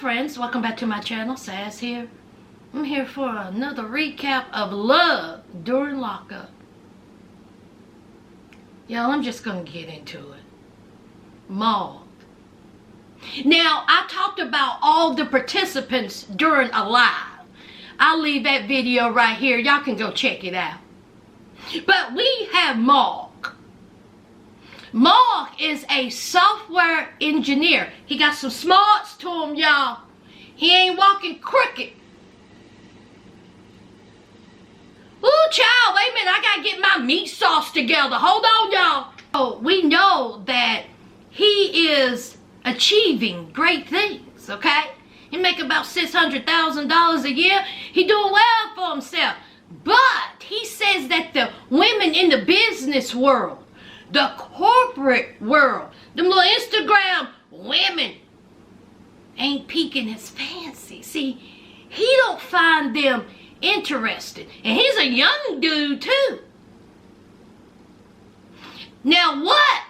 friends, welcome back to my channel. Sass here. I'm here for another recap of Love during lockup. Y'all, I'm just gonna get into it. Maud. Now, I talked about all the participants during a live. I'll leave that video right here. Y'all can go check it out. But we have Maud. Maud is a software engineer. He got some smarts to him, y'all. He ain't walking crooked. Ooh, child, wait a minute. I gotta get my meat sauce together. Hold on, y'all. Oh, we know that he is achieving great things, okay? He make about $600,000 a year. He doing well for himself. But he says that the women in the business world, the corporate world, them little Instagram women ain't piquing his fancy. See, he don't find them interested. And he's a young dude too. Now what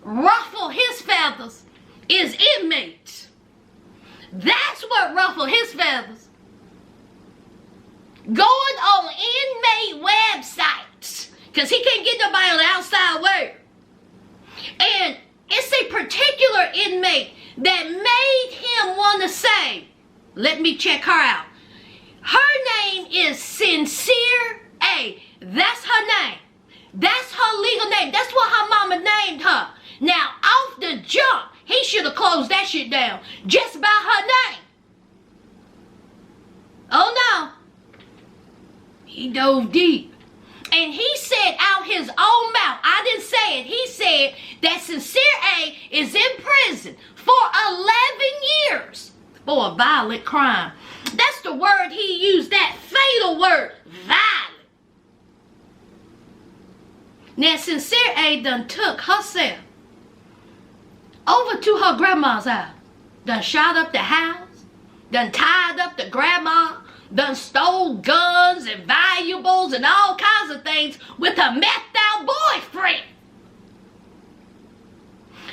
ruffle his feathers is inmates. That's what ruffle his feathers. Going on inmate websites, because he can't get nobody on the outside world. And it's a particular inmate that made him want to say, let me check her out. Her name is Sincere A. That's her name. That's her legal name. That's what her mama named her. Now, off the jump, he should have closed that shit down just by her name. Oh no. He dove deep. And he said out his own mouth, I didn't say it, he said that Sincere A is in prison for 11 years for a violent crime. That's the word he used, that fatal word, violent. Now Sincere A done took herself over to her grandma's house, done shot up the house, done tied up the grandma, done stole guns and valuables and all kinds of things with a methed out boyfriend.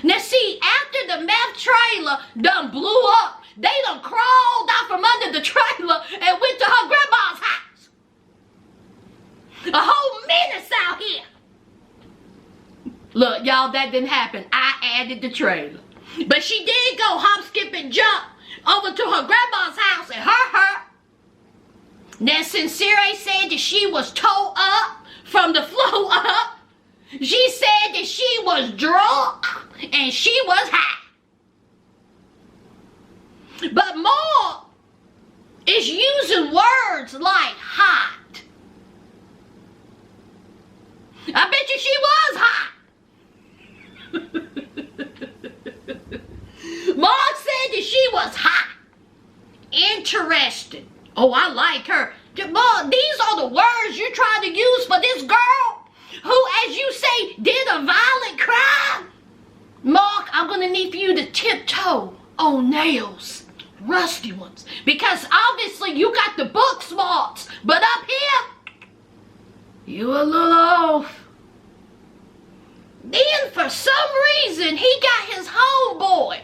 Now see, after the meth trailer done blew up, they done crawled out from under the trailer and went to her grandma's house. A whole menace out here. Look, y'all, that didn't happen. I added the trailer. But she did go hop, skip, and jump over to her grandma's house and hurt her. Now, Sincere said that she was towed up from the floor up. She said that she was drunk and she was high. But Maud is using words like hot. I bet you she was hot. Maud said that she was hot. Interesting. Oh, I like her. Maud, these are the words you're trying to use for this girl who, as you say, did a violent crime? Mark, I'm going to need for you to tiptoe on nails, rusty ones, because obviously you got the book smarts, but up here, you a little off. Then, for some reason, he got his homeboy,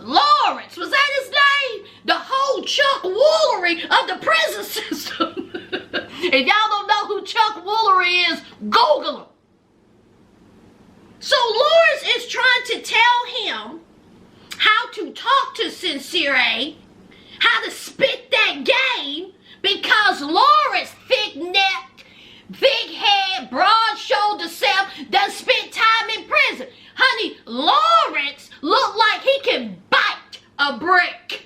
Lawrence, was that his name? The whole Chuck Woolery of the prison system. If y'all don't know who Chuck Woolery is, Google him. So Lawrence is trying to tell him how to talk to Sincere A, how to spit that game, because Lawrence, thick-necked, big-head, broad-shouldered self, done spent time in prison. Honey, Lawrence looked like he can bite a brick.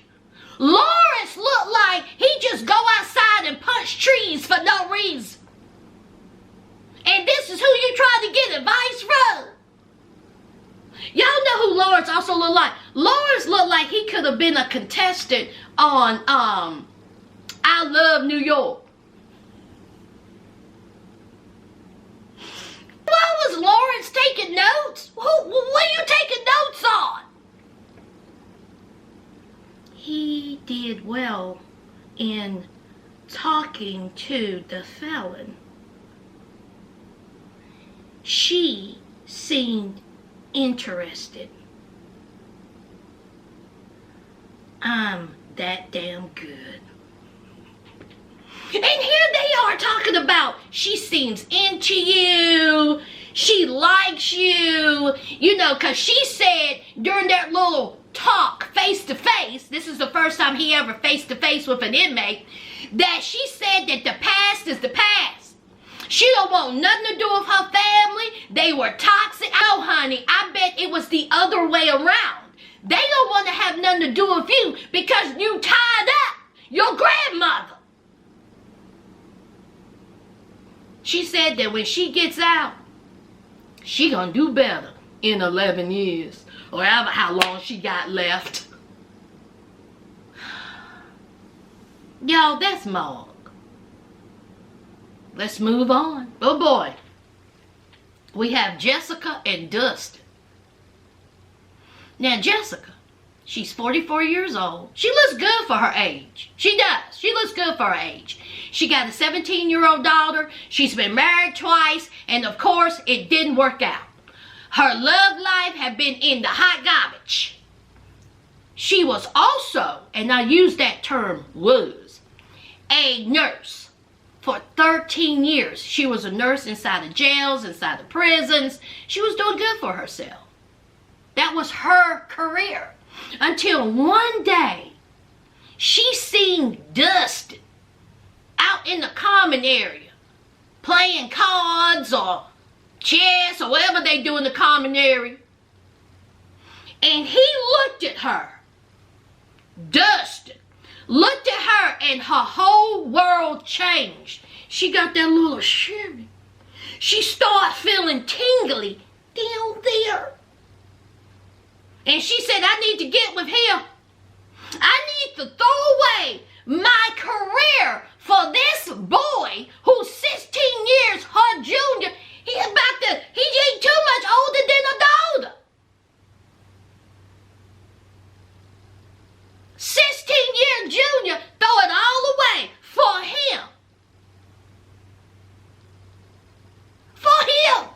Lawrence looked like he just go outside and punch trees for no reason. And this is who you trying to get advice from? Y'all know who Lawrence also looked like? Lawrence looked like he could have been a contestant on I Love New York. Why was Lawrence taking notes? What are you taking notes on? He did well in talking to the felon. She seemed interested. I'm that damn good. And here they are talking about she seems into you, she likes you, you know, because she said during that little talk face to face, this is the first time he ever face to face with an inmate, that she said that the past is the past. She don't want nothing to do with her family. They were toxic. Oh, honey, I bet it was the other way around. They don't want to have nothing to do with you because you tied up your grandmother. She said that when she gets out, she gonna do better in 11 years. Or ever how long she got left. Y'all, that's Mark. Let's move on. Oh boy. We have Jessica and Dustin. Now Jessica, she's 44 years old. She looks good for her age. She does. She looks good for her age. She got a 17-year-old daughter. She's been married twice. And of course, it didn't work out. Her love life had been in the hot garbage. She was also, and I use that term was, a nurse for 13 years. She was a nurse inside the jails, inside the prisons. She was doing good for herself. That was her career. Until one day, she seen Dustin out in the common area playing cards or chess or whatever they do in the common area. And he looked at her. Dustin looked at her and her whole world changed. She got that little shimmy. She started feeling tingly down there. And she said, I need to get with him. I need to throw away my career for this boy who's 16 years her junior. He ain't too much older than a daughter. 16-year junior, throw it all away for him. For him.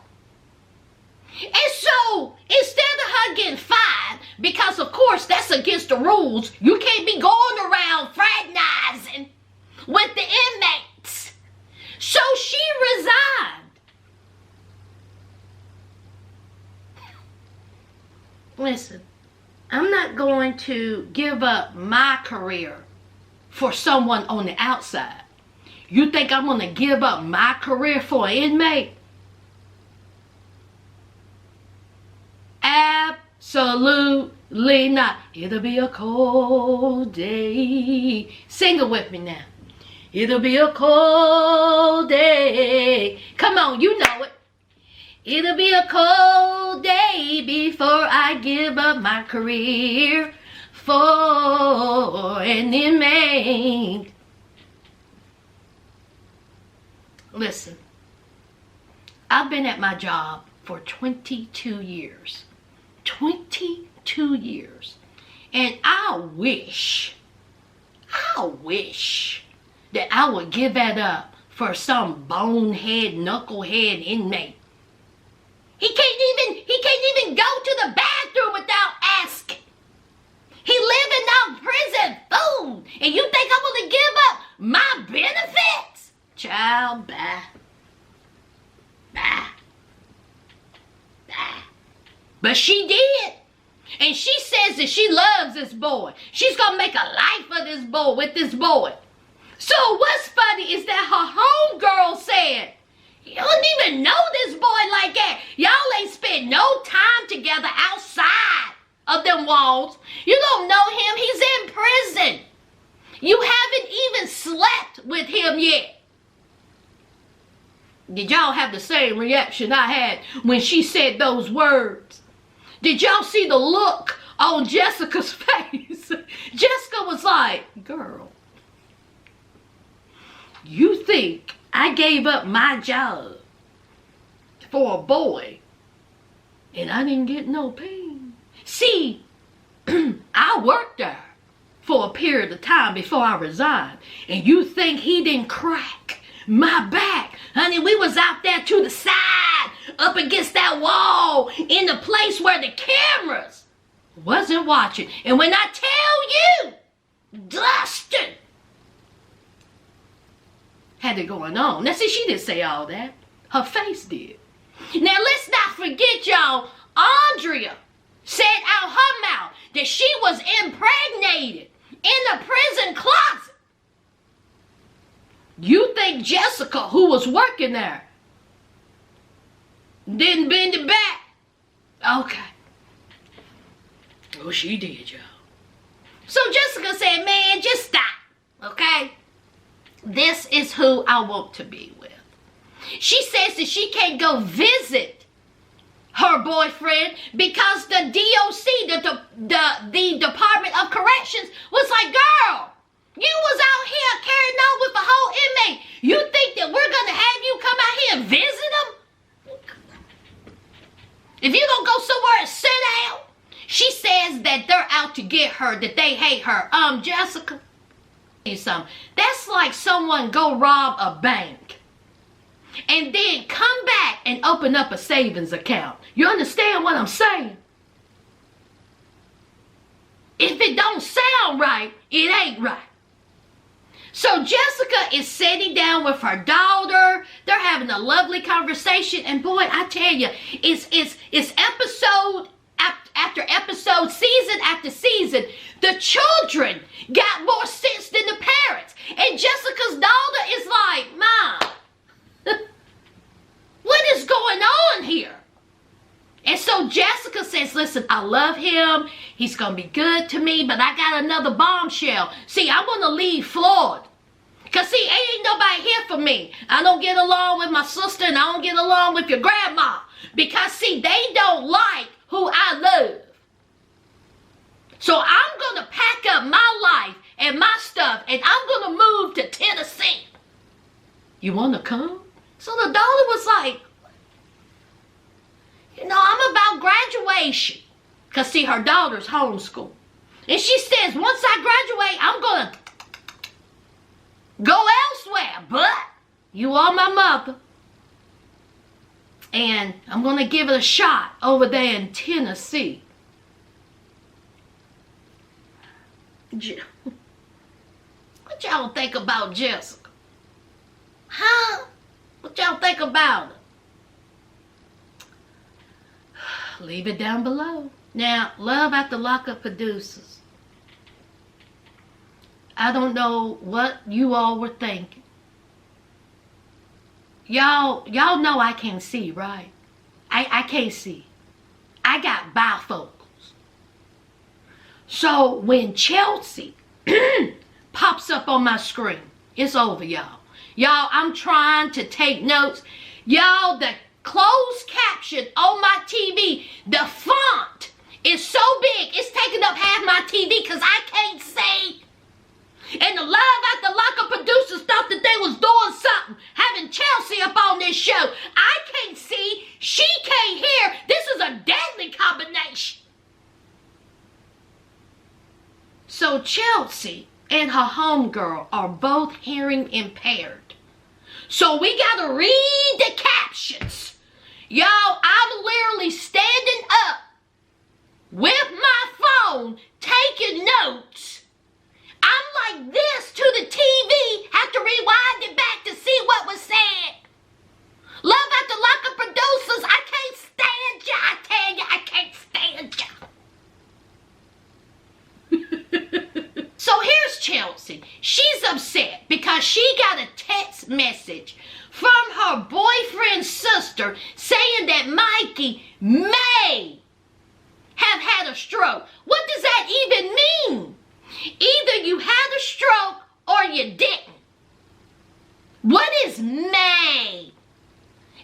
And so, instead of her getting fined, because of course that's against the rules, you can't be going around fraternizing with the inmates. So she resigned. Listen, I'm not going to give up my career for someone on the outside. You think I'm going to give up my career for an inmate? Absolutely not. It'll be a cold day. Sing it with me now. It'll be a cold day. Come on, you know it. It'll be a cold day before I give up my career for an inmate. Listen, I've been at my job for 22 years. 22 years. And I wish that I would give that up for some bonehead, knucklehead inmate. He can't even go to the bathroom without asking. He living off prison food. And you think I'm going to give up my benefits? Child, bye. Bye. Bye. But she did. And she says that she loves this boy. She's going to make a life of this boy, with this boy. So what's funny is that her homegirl said, you don't even know this boy like that. Y'all ain't spent no time together outside of them walls. You don't know him. He's in prison. You haven't even slept with him yet. Did y'all have the same reaction I had when she said those words? Did y'all see the look on Jessica's face? Jessica was like, girl, you think I gave up my job for a boy and I didn't get no pay? See, I worked there for a period of time before I resigned. And you think he didn't crack my back? Honey, we was out there to the side, up against that wall, in the place where the cameras wasn't watching. And when I tell you, Dustin had it going on. Now, see, she didn't say all that. Her face did. Now, let's not forget, y'all, Andrea said out her mouth that she was impregnated in the prison closet. You think Jessica, who was working there, didn't bend it back? Okay. Oh, she did, y'all. So Jessica said, man, just stop, okay? This is who I want to be with. She says that she can't go visit her boyfriend because the DOC, the Department of Corrections, was like, girl, you was out here carrying on with the whole inmate. You think that we're going to have you come out here and visit them? If you don't go somewhere and sit down. She says that they're out to get her, that they hate her. Jessica, something. That's like someone go rob a bank and then come back and open up a savings account. You understand what I'm saying? If it don't sound right, it ain't right. So Jessica is sitting down with her daughter. They're having a lovely conversation. And boy, I tell you, it's episode after episode, season after season. The children got more sense than the parents. And Jessica's daughter is like, Mom, what is going on here? And so Jessica says, listen, I love him. He's going to be good to me, but I got another bombshell. See, I'm going to leave Florida. Because, see, ain't nobody here for me. I don't get along with my sister, and I don't get along with your grandma. Because, see, they don't like who I love. So I'm going to pack up my life and my stuff, and I'm going to move to Tennessee. You want to come? So the daughter was like, you know, I'm about graduation. Because, see, her daughter's homeschooled. And she says, once I graduate, I'm going to go elsewhere. But you are my mother. And I'm going to give it a shot over there in Tennessee. What y'all think about Jessica? Huh? What y'all think about her? Leave it down below. Now, Love After Lockup producers, I don't know what you all were thinking. Y'all know I can't see, right? I can't see. I got bifocals. So when Chelsea pops up on my screen, it's over, y'all. Y'all, I'm trying to take notes. Y'all, the closed caption on my TV, the font is so big, it's taking up half my TV because I can't see. And the Love After Lockup producers thought that they was doing something, having Chelsea up on this show. I can't see, she can't hear. This is a deadly combination. So Chelsea and her homegirl are both hearing impaired. So we gotta read the captions. Y'all, I'm literally standing up with my phone, taking notes. I'm like this to the TV, have to rewind it back to see what was said. Love After Lockup producers, I can't stand ya. I tell you, I can't stand ya. So here's Chelsea. She's upset because she got a text message from her boyfriend's sister saying that Mikey may have had a stroke. What does that even mean? Either you had a stroke or you didn't. What is may?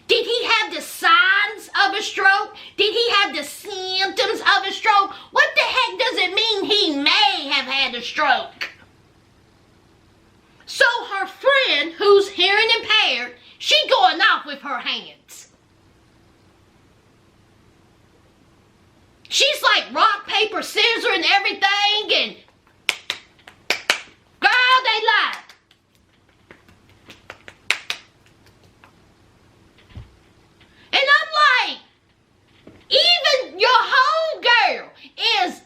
Did he have the signs of a stroke? Did he have the symptoms of a stroke? What the heck does it mean he may have had a stroke? So her friend, who's hearing impaired, she going off with her hands. She's like rock, paper, scissors and everything, and girl, they lied. And I'm like, even your homegirl is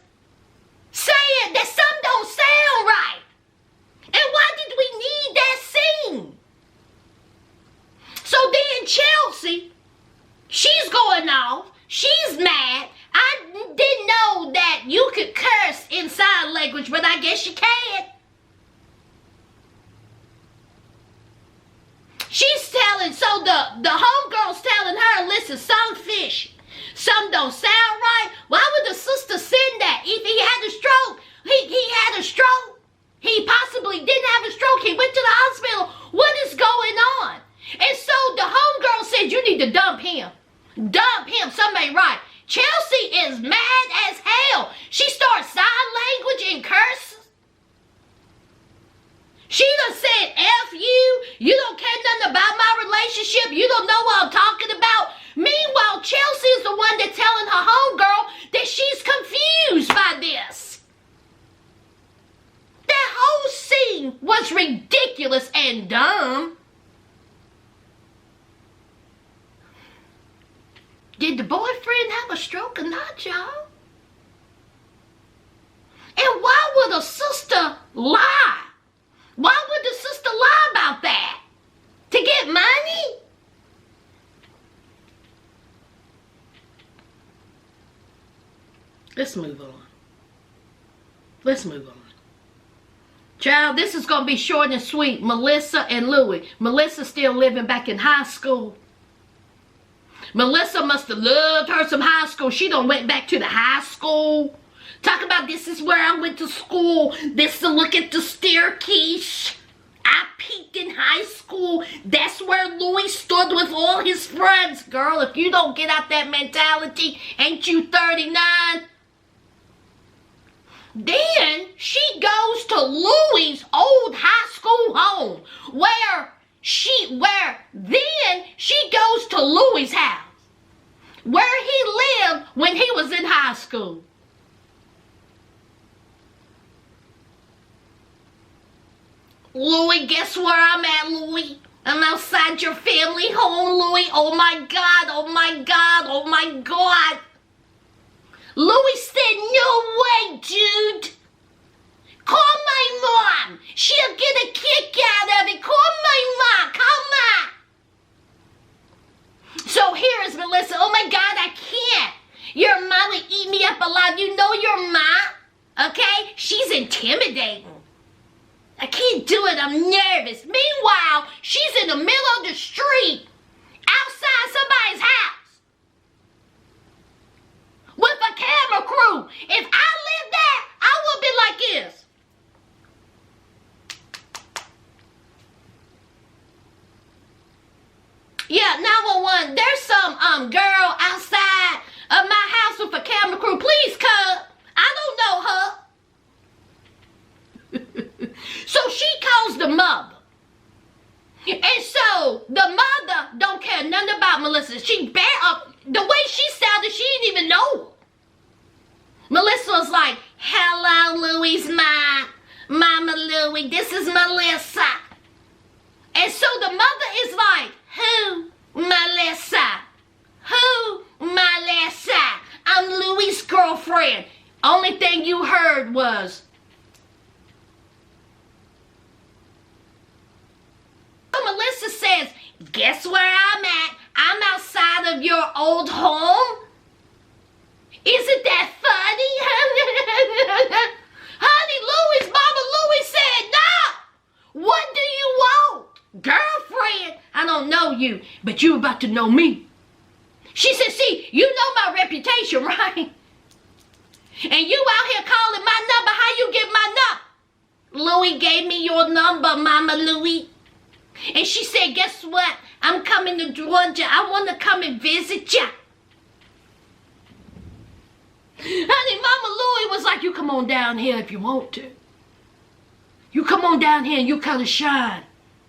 relationship. You don't know what I'm talking about. Meanwhile, Chelsea is the one that's telling her homegirl that she's confused by this. That whole scene was ridiculous and dumb. Did the boyfriend have a stroke or not, y'all? And why would a sister lie? Why would the sister lie about that? To get money? Let's move on. Let's move on. Child, this is going to be short and sweet. Melissa and Louie. Melissa still living back in high school. Melissa must have loved her some high school. She done went back to the high school. Talk about this is where I went to school. This is a look at the staircase. I peaked in high school. That's where Louis stood with all his friends. Girl, if you don't get out that mentality, ain't you 39? Then she goes to Louie's old high school home then she goes to Louie's house where he lived when he was in high school. Louie, guess where I'm at, Louie? I'm outside your family home, Louie. Oh my God, oh my God, oh my God. Louie said, no way, dude. Call my mom. She'll get a kick out of it. Call my mom. Call mom. So here is Melissa. Oh my God, I can't. Your mom would eat me up alive. You know your mom, okay? She's intimidating. I can't do it. I'm nervous. Meanwhile, she's in the middle of the street outside somebody's house with a camera crew. If I lived there, I would be like this. Yeah, 911. There's some girl outside of my house with a camera crew. Please come. I don't know her. So she calls the mother. And so the mother don't care nothing about Melissa. The way she sounded, she didn't even know her. Melissa was like, hello, Louie's mom. Mama Louie, this is Melissa. And so the mother is like, who? Melissa. Who? Melissa. I'm Louie's girlfriend. Only thing you heard was, Melissa says, guess where I'm at? I'm outside of your old home. Isn't that funny? Honey, Louie's mama Louie said, no. What do you want? Girlfriend, I don't know you, but you about to know me. She said, see, you know my reputation, right? And you out here calling my number. How you get my number? Louie gave me your number, Mama Louie. And she said, guess what? I'm coming to Georgia. I want to come and visit ya. Honey, Mama Louie was like, you come on down here if you want to. You come on down here and you kind of shine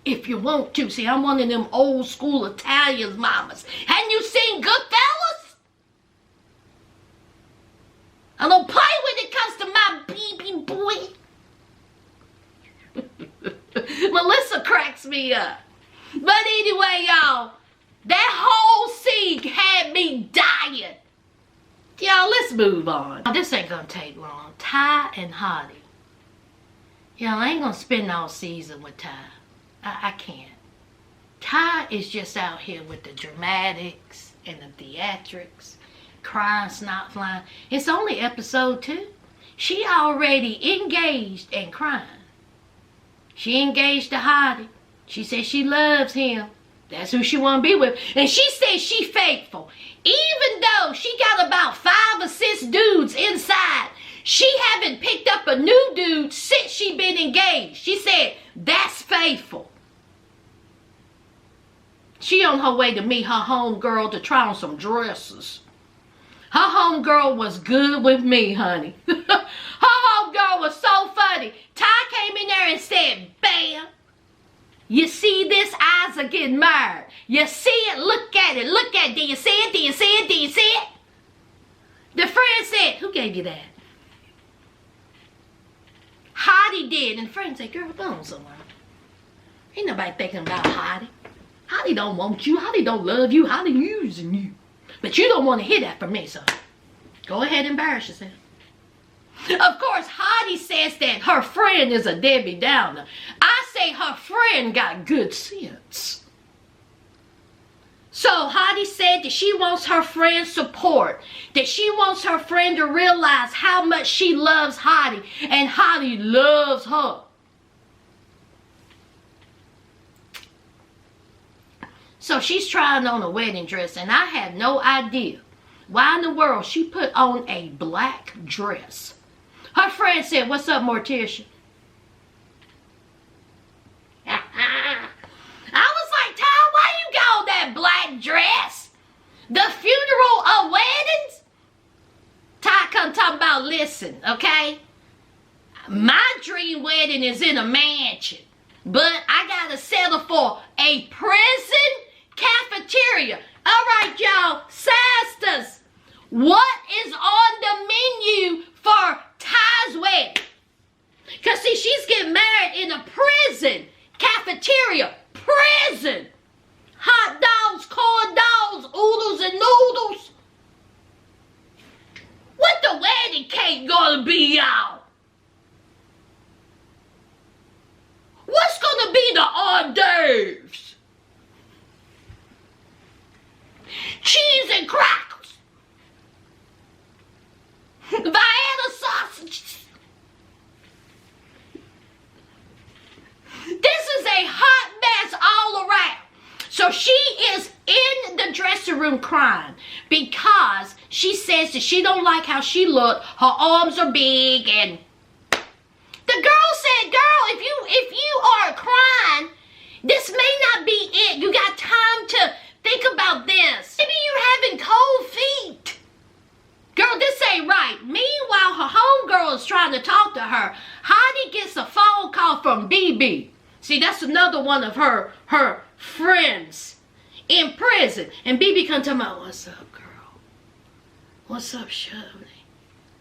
if you want to. See, I'm one of them old school Italian mamas. Hadn't you seen Goodfellas? I don't play when it comes to my baby boy. Melissa cracks me up. But anyway, y'all, that whole scene had me dying. Y'all, let's move on. Now, this ain't gonna take long. Ty and Hottie. Y'all, I ain't gonna spend all season with Ty. I can't. Ty is just out here with the dramatics and the theatrics. Crying, snot flying. It's only episode 2. She already engaged and crying. She engaged to Hottie. She said she loves him. That's who she want to be with. And she says she faithful. Even though she got about 5 or 6 dudes inside, she haven't picked up a new dude since she been engaged. She said, that's faithful. She on her way to meet her homegirl to try on some dresses. Her homegirl was good with me, honey. Her homegirl was so funny. Ty came in there and said, bam. You see this? Eyes are getting married. You see it? Look at it. Look at it. Do you see it? Do you see it? Do you see it? The friend said, who gave you that? Hottie did. And the friend said, girl, go on somewhere. Ain't nobody thinking about Hottie. Hottie don't want you. Hottie don't love you. Hottie using you. But you don't want to hear that from me, so go ahead and embarrass yourself. Of course, Hottie says that her friend is a Debbie Downer. I say her friend got good sense. So Hottie said that she wants her friend's support. That she wants her friend to realize how much she loves Hottie. And Hottie loves her. So she's trying on a wedding dress, and I had no idea why in the world she put on a black dress. Her friend said, what's up, Morticia? I was like, Ty, why you got that black dress? The funeral of weddings? Ty come talking about, listen, okay? My dream wedding is in a mansion, but I gotta settle for a prison cafeteria. All right, y'all, sisters, what is on the menu for Ty's wedding? Because, see, she's getting married in a prison cafeteria. Prison. Hot dogs, corn dogs, oodles and noodles. What the wedding cake gonna be, y'all? What's gonna be the hors d'oeuvres? Cheese and crackers. Vienna sausages. This is a hot mess all around. So she is in the dressing room crying because she says that she don't like how she looked. Her arms are big, and the girl said, girl, if you are crying, this may not be it. You got time to think about this. Maybe you're having cold feet. Girl, this ain't right. Meanwhile, her homegirl is trying to talk to her. Heidi gets a phone call from BB. See, that's another one of her friends in prison. And BB comes to me, what's up, girl? What's up, Shirley?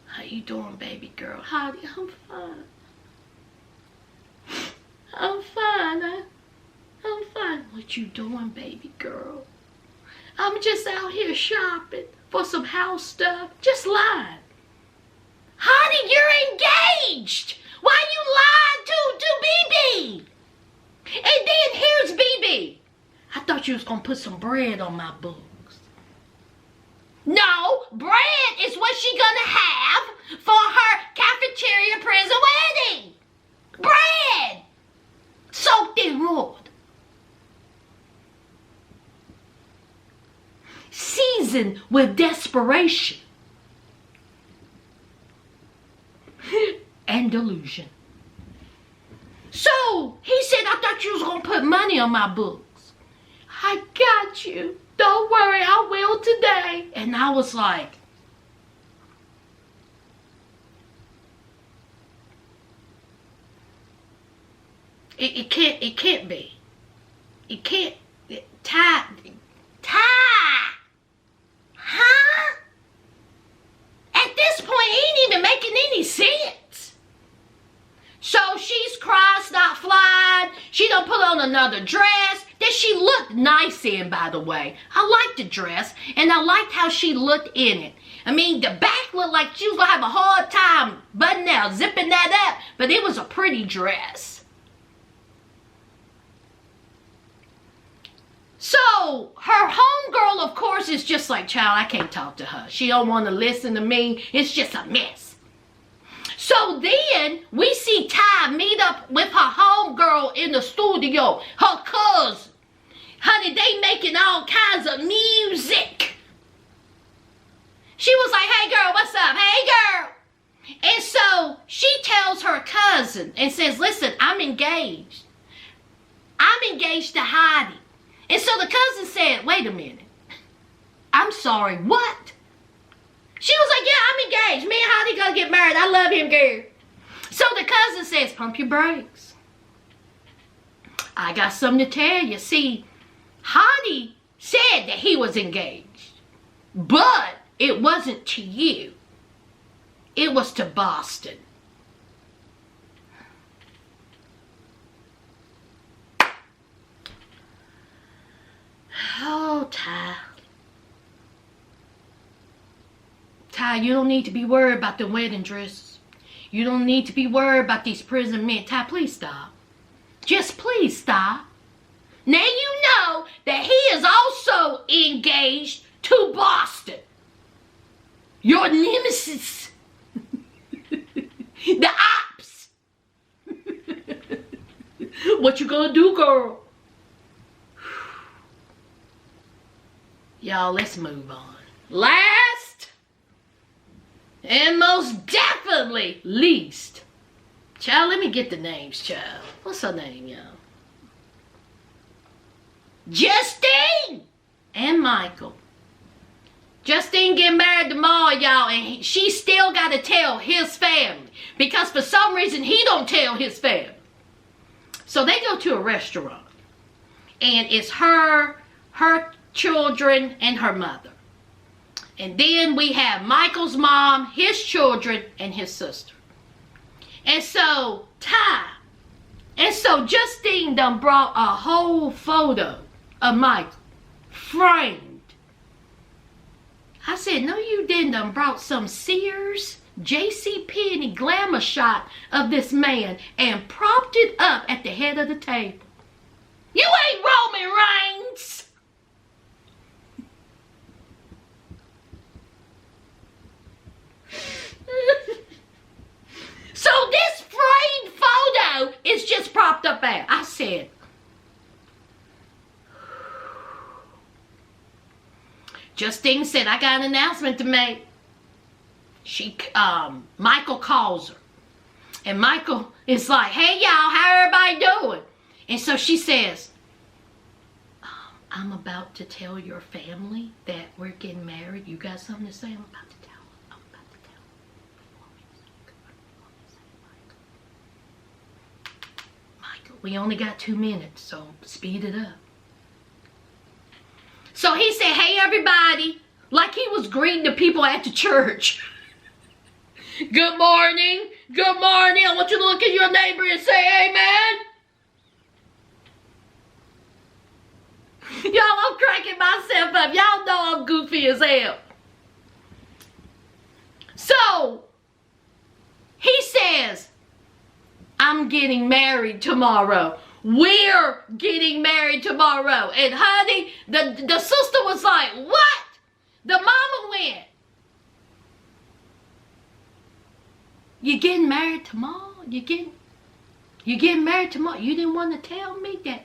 How you doing, baby girl? Heidi, I'm fine. I'm fine. I'm fine. What you doing, baby girl? I'm just out here shopping for some house stuff. Just lying. Honey, you're engaged. Why you lied to BB? And then here's BB. I thought you was going to put some bread on my books. No, bread is what she going to have for her cafeteria prison wedding. Bread. Soaked in wood. Seasoned with desperation and delusion. So he said, I thought you was going to put money on my books. I got you. Don't worry, I will today. And I was like, it can't be. It can't. Ty. Huh? At this point, he ain't even making any sense. So she's crying, stop flying. She done put on another dress that she looked nice in, by the way. I liked the dress, and I liked how she looked in it. I mean, the back looked like she was going to have a hard time buttoning out, zipping that up, but it was a pretty dress. So her homegirl, of course, is just like, child, I can't talk to her. She don't want to listen to me. It's just a mess. So then we see Ty meet up with her homegirl in the studio, her cousin. Honey, they making all kinds of music. She was like, hey girl, what's up? Hey girl. And so she tells her cousin and says, listen, I'm engaged. I'm engaged to Heidi. And so the cousin said, wait a minute. I'm sorry, what? She was like, yeah, I'm engaged. Me and Heidi gonna get married. I love him, girl. So the cousin says, pump your brakes. I got something to tell you. See, Hottie said that he was engaged, but it wasn't to you. It was to Boston. Oh, Ty. Ty, you don't need to be worried about the wedding dresses. You don't need to be worried about these prison men. Ty, please stop. Just please stop. Now you know that he is also engaged to Boston. Your nemesis. The ops. What you gonna do, girl? Y'all, let's move on. Last and most definitely least. Child, let me get the names, child. What's her name, y'all? Justine and Michael. Justine getting married tomorrow, y'all, and she still got to tell his family because for some reason he don't tell his family. So they go to a restaurant, and it's her children, and her mother. And then we have Michael's mom, his children, and his sister. And so Justine done brought a whole photo of Michael framed. I said, no, you didn't. Done brought some Sears JCPenney glamour shot of this man and propped it up at the head of the table. You ain't Roman Reigns. So this framed photo is just propped up there. I said, Justine said, I got an announcement to make. Michael calls her. And Michael is like, hey y'all, how everybody doing? And so she says, I'm about to tell your family that we're getting married. You got something to say? I'm about to tell them. Michael, we only got 2 minutes, so speed it up. So he said, hey everybody, like he was greeting the people at the church. Good morning. Good morning. I want you to look at your neighbor and say amen. Y'all, I'm cracking myself up. Y'all know I'm goofy as hell. So, he says, I'm getting married tomorrow. We're getting married tomorrow. And honey, the sister was like, what? The mama went, you getting married tomorrow? You getting married tomorrow? You didn't want to tell me that.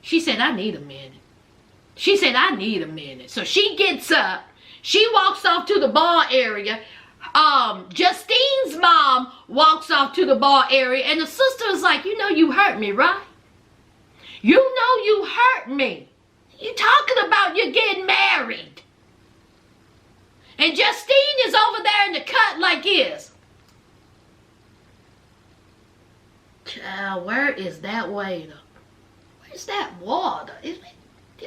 She said, I need a minute. She said, I need a minute. So she gets up. She walks off to the bar area. Justine's mom walks off to the bar area. And the sister is like, you know you hurt me, right? You know you hurt me. You talking about you getting married. And Justine is over there in the cut like this. Child, where is that waiter? Where's that water? Did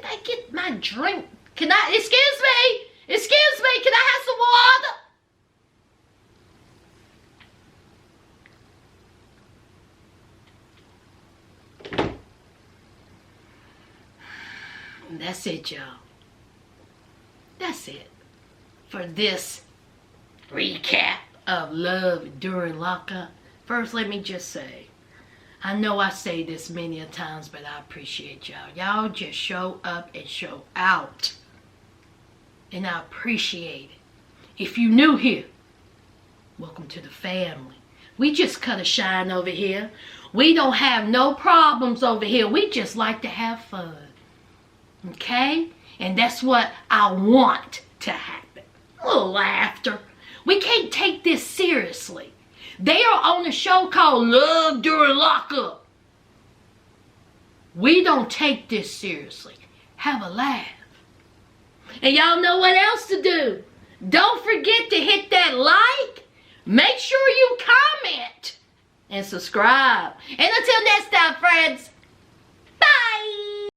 I get my drink? Excuse me, can I have some water? That's it, y'all. That's it for this recap of Love During Lockup. First, let me just say, I know I say this many a times, but I appreciate y'all. Y'all just show up and show out. And I appreciate it. If you new here, welcome to the family. We just cut a shine over here. We don't have no problems over here. We just like to have fun. Okay? And that's what I want to happen. A little laughter. We can't take this seriously. They are on a show called Love During Lockup. We don't take this seriously. Have a laugh. And y'all know what else to do. Don't forget to hit that like. Make sure you comment. And subscribe. And until next time, friends.